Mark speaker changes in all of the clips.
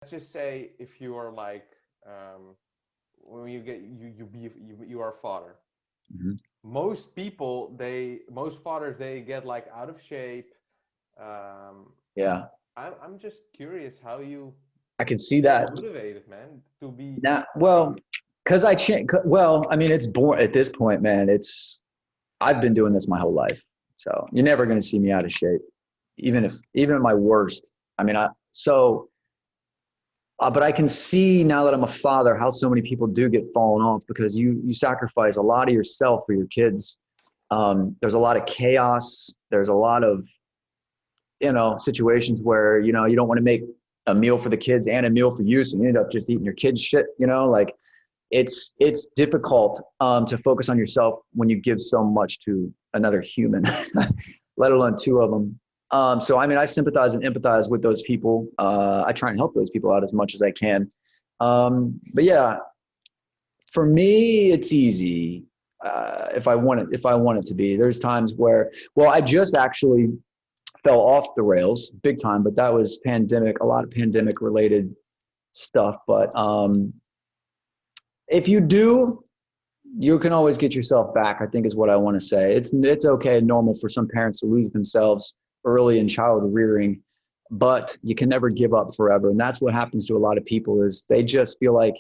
Speaker 1: let's just say if you are like when you are a father.
Speaker 2: Mhm.
Speaker 1: Most fathers, they get like out of shape. Um,
Speaker 2: Yeah,
Speaker 1: I'm just curious how you
Speaker 2: I can see
Speaker 1: stay
Speaker 2: that.
Speaker 1: motivated, man, to be
Speaker 2: Now,
Speaker 1: like.
Speaker 2: well, because I change. Well, I mean, it's born at this point, man. I've been doing this my whole life, so you're never going to see me out of shape, even at my worst. I mean, but I can see now that I'm a father how so many people do get fallen off because you sacrifice a lot of yourself for your kids. There's a lot of chaos. There's a lot of situations where you don't want to make a meal for the kids and a meal for you, so you end up just eating your kids' shit. Like it's difficult to focus on yourself when you give so much to another human, let alone two of them. So I mean, I sympathize and empathize with those people. I try and help those people out as much as I can. But yeah, for me, it's easy. If I want it to be, there's times where, well, I just actually fell off the rails big time, but that was pandemic, a lot of pandemic related stuff. But if you do, you can always get yourself back, I think is what I want to say. It's okay and normal for some parents to lose themselves early in child rearing, but you can never give up forever. And that's what happens to a lot of people is they just feel like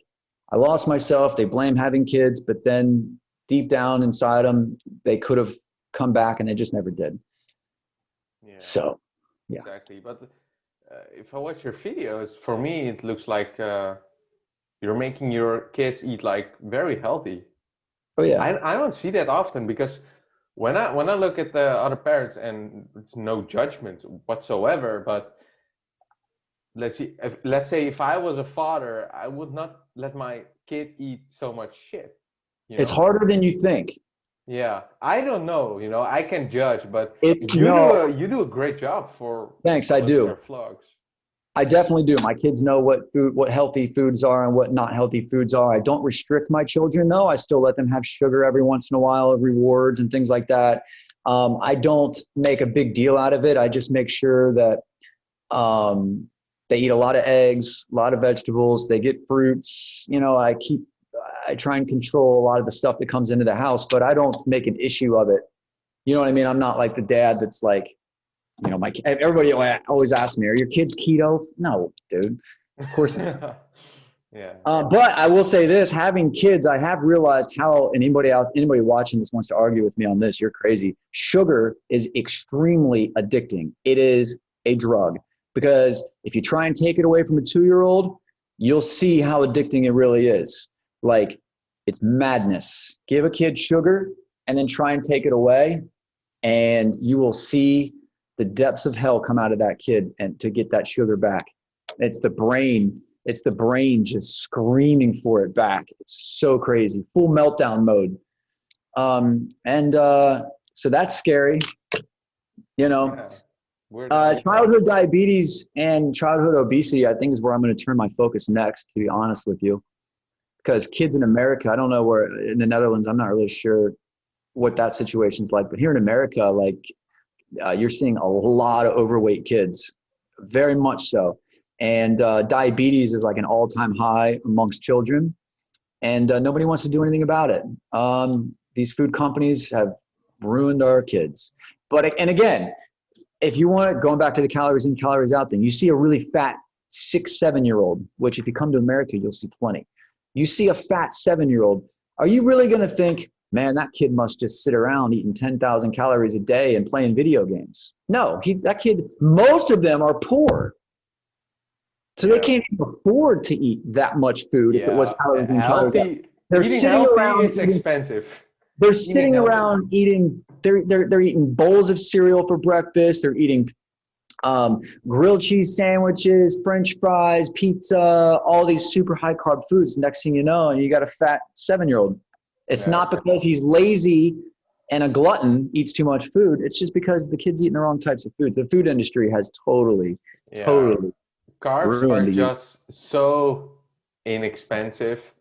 Speaker 2: I lost myself. They blame having kids, but then deep down inside them, they could have come back and they just never did.
Speaker 1: Yeah,
Speaker 2: So, yeah.
Speaker 1: exactly. But if I watch your videos, for me it looks like you're making your kids eat like very healthy.
Speaker 2: Oh, yeah.
Speaker 1: I don't see that often because when I look at the other parents, and it's no judgment whatsoever, but let's say if I was a father, I would not let my kid eat so much shit, you
Speaker 2: It's
Speaker 1: know?
Speaker 2: harder than you think.
Speaker 1: Yeah, I don't know, I can judge, but
Speaker 2: It's
Speaker 1: you do
Speaker 2: no,
Speaker 1: a great job for
Speaker 2: thanks. I
Speaker 1: posting
Speaker 2: do.
Speaker 1: your vlogs.
Speaker 2: I definitely do. My kids know what healthy foods are and what not healthy foods are. I don't restrict my children though. I still let them have sugar every once in a while, rewards and things like that. I don't make a big deal out of it. I just make sure that they eat a lot of eggs, a lot of vegetables. They get fruits. I try and control a lot of the stuff that comes into the house, but I don't make an issue of it. You know what I mean? I'm not like the dad that's like, everybody always asks me, "Are your kids keto?" No, dude. Of course not.
Speaker 1: Yeah.
Speaker 2: But I will say this: having kids, I have realized how. And anybody watching this wants to argue with me on this, you're crazy. Sugar is extremely addicting. It is a drug because if you try and take it away from a 2-year-old, you'll see how addicting it really is. Like it's madness. Give a kid sugar and then try and take it away, and you will see the depths of hell come out of that kid and to get that sugar back. It's the brain. It's the brain just screaming for it back. It's so crazy. Full meltdown mode. And so that's scary. You know,
Speaker 1: Yeah. Weird how.
Speaker 2: childhood diabetes and childhood obesity, I think, is where I'm going to turn my focus next, to be honest with you. Because kids in America, I don't know where in the Netherlands, I'm not really sure what that situation's like. But here in America, like you're seeing a lot of overweight kids, very much so. And diabetes is like an all-time high amongst children, and nobody wants to do anything about it. These food companies have ruined our kids. And again, if you want it, going back to the calories in, calories out thing, you see a really fat 6, 7-year-old, which if you come to America, you'll see plenty. You see a fat 7-year-old. Are you really going to think, man, that kid must just sit around eating 10,000 calories a day and playing video games? No, that kid, most of them are poor. So they
Speaker 1: Yeah.
Speaker 2: can't even afford to eat that much food if it was
Speaker 1: Yeah,
Speaker 2: calories in, calories out.
Speaker 1: healthy.
Speaker 2: They're
Speaker 1: Eating
Speaker 2: sitting
Speaker 1: healthy
Speaker 2: around
Speaker 1: is
Speaker 2: eating,
Speaker 1: expensive.
Speaker 2: they're
Speaker 1: Eating
Speaker 2: sitting
Speaker 1: healthy.
Speaker 2: around eating, they're eating bowls of cereal for breakfast. They're eating grilled cheese sandwiches, French fries, pizza, all these super high carb foods. Next thing you know, you got a fat 7-year-old. It's
Speaker 1: Yeah.
Speaker 2: not because he's lazy and a glutton, eats too much food. It's just because the kid's eating the wrong types of foods. The food industry has totally
Speaker 1: Yeah. Carbs
Speaker 2: ruined
Speaker 1: are
Speaker 2: the youth.
Speaker 1: just so inexpensive.